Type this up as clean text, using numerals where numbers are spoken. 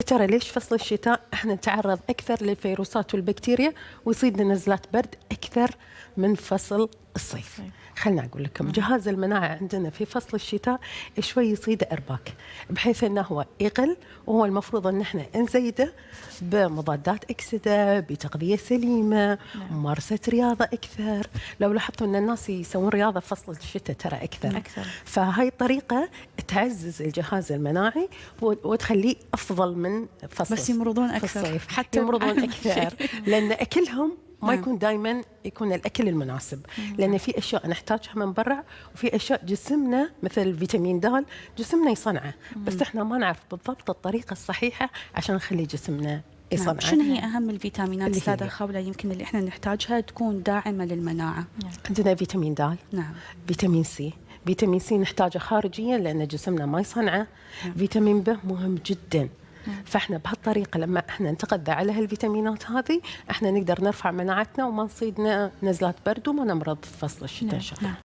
ترى ليش فصل الشتاء احنا نتعرض اكثر للفيروسات والبكتيريا ويصيد نزلات برد اكثر من فصل الصيف؟ خلنا اقول لكم، جهاز المناعه عندنا في فصل الشتاء شوي يصيد ارباك، بحيث انه هو يقل، وهو المفروض ان احنا نزيده بمضادات اكسده، بتغذيه سليمه، ممارسه رياضه اكثر. لو لاحظتوا ان الناس يسوون رياضه في فصل الشتاء ترى اكثر. فهاي الطريقه تعزز الجهاز المناعي وتخليه افضل من فصل بس يمرضون اكثر، الصيف. حتى يمرضون اكثر لان اكلهم ما يكون دائما يكون الاكل المناسب، لان في اشياء نحتاجها من برا، وفي اشياء جسمنا مثل فيتامين د جسمنا يصنعه، بس احنا ما نعرف بالضبط الطريقه الصحيحه عشان نخلي جسمنا يصنعه. شنو هي اهم الفيتامينات استاذه خوله يمكن اللي احنا نحتاجها تكون داعمه للمناعه؟ عندنا فيتامين د، فيتامين سي. فيتامين سي نحتاجه خارجيا لان جسمنا ما يصنعه. فيتامين ب مهم جدا. فاحنا بهالطريقه لما احنا نتغذى على هالفيتامينات هذه احنا نقدر نرفع مناعتنا وما نصيدنا نزلات برد وما نمرض في فصل الشتاء.